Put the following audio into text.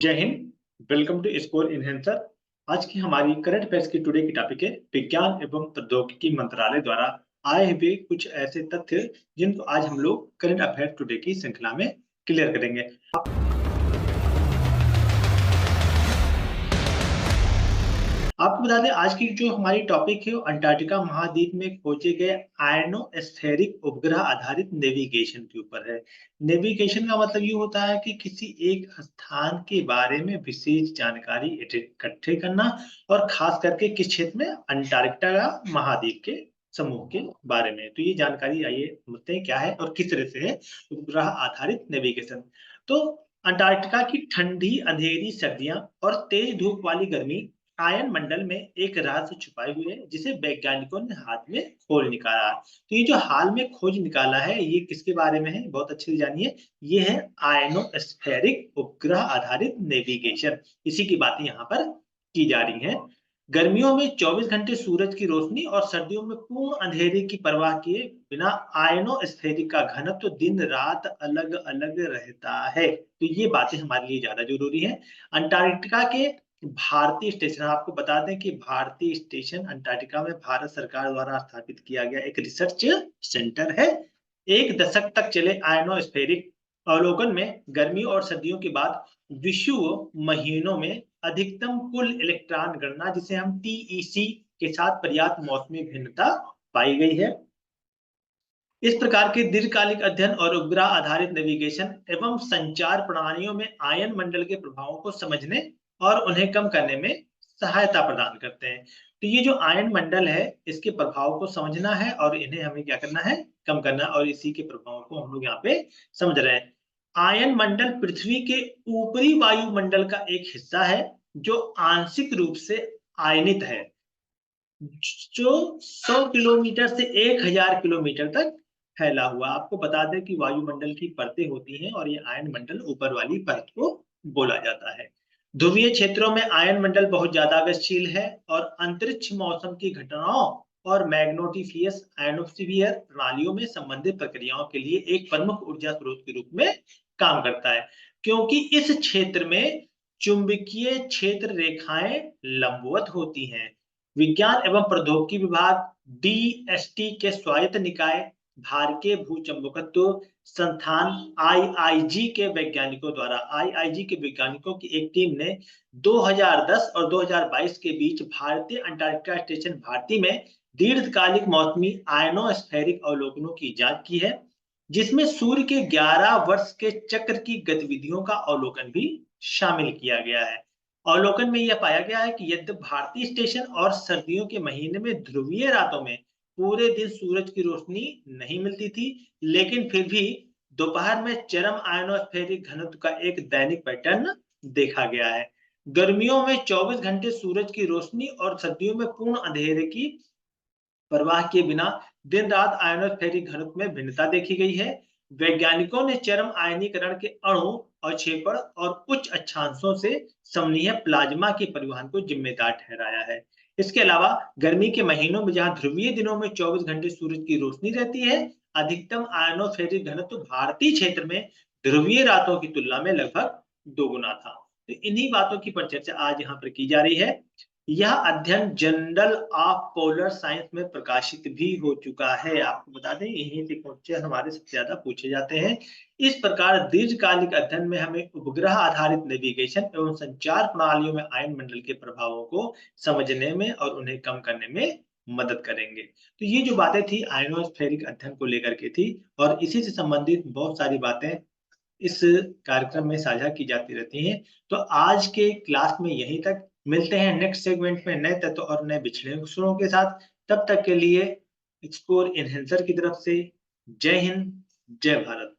जय हिंद। Welcome to score enhancer. आज की हमारी करंट अफेयर्स की टुडे की टॉपिक है विज्ञान एवं प्रौद्योगिकी मंत्रालय द्वारा आए हुए कुछ ऐसे तथ्य जिनको आज हम लोग करंट अफेयर टुडे की श्रृंखला में क्लियर करेंगे। आपको बता दें आज की जो हमारी टॉपिक है वो अंटार्कटिका महाद्वीप में खोजे गए आयनोस्फेरिक उपग्रह आधारित नेविगेशन के ऊपर है। नेविगेशन का मतलब ये होता है कि किसी एक स्थान के बारे में विशेष जानकारी इकट्ठे करना और खास करके किस क्षेत्र में अंटार्कटिका महाद्वीप के समूह के बारे में। तो ये जानकारी आइए समझते हैं क्या है और किस तरह से है उपग्रह आधारित नेविगेशन। तो अंटार्कटिका की ठंडी अंधेरी सर्दियां और तेज धूप वाली गर्मी आयन मंडल में एक रहस्य छुपाए हुए है जिसे वैज्ञानिकों ने हाथ में खोज निकाला। तो ये जो हाल में खोज निकाला है ये किसके बारे में है, बहुत अच्छे से जानिए। ये है आयनोस्फेरिक उपग्रह आधारित नेविगेशन, इसी की बातें यहाँ पर की जा रही हैं। गर्मियों में 24 घंटे सूरज की रोशनी और सर्दियों में पूर्ण अंधेरे की परवाह किए बिना आयनोस्फेरिक का घनत्व दिन रात अलग अलग रहता है। तो ये बातें हमारे लिए ज्यादा जरूरी है। अंटार्कटिका के भारतीय स्टेशन, आपको बता दें कि भारतीय स्टेशन अंटार्कटिका में भारत सरकार द्वारा स्थापित किया गया एक रिसर्च सेंटर है। एक दशक तक चले आयनोस्फेरिक अवलोकन में गर्मी और सर्दियों के बाद विषुव महीनों में अधिकतम कुल इलेक्ट्रॉन गणना जिसे हम टीईसी के साथ पर्याप्त मौसमी भिन्नता पाई गई है। इस प्रकार के दीर्घकालिक अध्ययन और उपग्रह आधारित नेविगेशन एवं संचार प्रणालियों में आयन मंडल के प्रभावों को समझने और उन्हें कम करने में सहायता प्रदान करते हैं। तो ये जो आयन मंडल है इसके प्रभाव को समझना है और इन्हें हमें क्या करना है, कम करना, और इसी के प्रभाव को हम लोग यहाँ पे समझ रहे हैं। आयन मंडल पृथ्वी के ऊपरी वायुमंडल का एक हिस्सा है जो आंशिक रूप से आयनित है, जो 100 किलोमीटर से 1000 किलोमीटर तक फैला हुआ। आपको बता दें कि वायुमंडल की परतें होती हैं और ये आयन मंडल ऊपर वाली परत को बोला जाता है। ध्रुवीय क्षेत्रों में आयन मंडल बहुत ज्यादा गतिशील है और अंतरिक्ष मौसम की घटनाओं और मैग्नेटोस्फीयर आयनोस्फीयर प्रणालियों में संबंधित प्रक्रियाओं के लिए एक प्रमुख ऊर्जा स्रोत के रूप में काम करता है, क्योंकि इस क्षेत्र में चुंबकीय क्षेत्र रेखाएं लंबवत होती हैं। विज्ञान एवं प्रौद्योगिकी विभाग डीएसटी के स्वायत्त निकाय भारतीय भूचंबकत्व संस्थान आईआईजी के वैज्ञानिकों की एक टीम ने 2010 और 2022 के बीच भारतीय अंटार्कटिका स्टेशन भारती में दीर्घकालिक मौसमी आयनोस्फेरिक अवलोकनों की जांच की है, जिसमें सूर्य के 11 वर्ष के चक्र की गतिविधियों का अवलोकन भी शामिल किया गया है। अवलोकन में यह पाया गया है कि यद्यपि भारतीय स्टेशन और सर्दियों के महीने में ध्रुवीय रातों में पूरे दिन सूरज की रोशनी नहीं मिलती थी, लेकिन फिर भी दोपहर में चरम आयनोस्फेरिक घनत्व का एक दैनिक पैटर्न देखा गया है। गर्मियों में 24 घंटे सूरज की रोशनी और सर्दियों में पूर्ण अंधेरे की परवाह किए बिना दिन रात आयनोस्फेरिक घनत्व में भिन्नता देखी गई है। वैज्ञानिकों ने चरम आयनीकरण के अणु अवक्षेपण और उच्च अक्षांशों से समनीय प्लाज्मा के परिवहन को जिम्मेदार ठहराया है। इसके अलावा गर्मी के महीनों में जहां ध्रुवीय दिनों में 24 घंटे सूरज की रोशनी रहती है, अधिकतम आयनोस्फेरिक घनत्व भारतीय क्षेत्र में ध्रुवीय रातों की तुलना में लगभग दोगुना था। तो इन्हीं बातों की परिचर्चा आज यहाँ पर की जा रही है। यह अध्ययन जर्नल ऑफ पोलर साइंस में प्रकाशित भी हो चुका है। आपको बता दें यही से क्वेश्चन हमारे सबसे ज्यादा पूछे जाते हैं। इस प्रकार दीर्घकालिक अध्ययन में हमें उपग्रह आधारित नेविगेशन एवं संचार प्रणालियों में आयन मंडल के प्रभावों को समझने में और उन्हें कम करने में मदद करेंगे। तो ये जो बातें थी आयनोस्फेरिक अध्ययन को लेकर के थी और इसी से संबंधित बहुत सारी बातें इस कार्यक्रम में साझा की जाती रहती हैं। तो आज के क्लास में यहीं तक, मिलते हैं नेक्स्ट सेगमेंट में नए तत्व और नए विश्लेषणों के साथ। तब तक के लिए स्कोर इनहेंसर की तरफ से जय हिंद, जय भारत।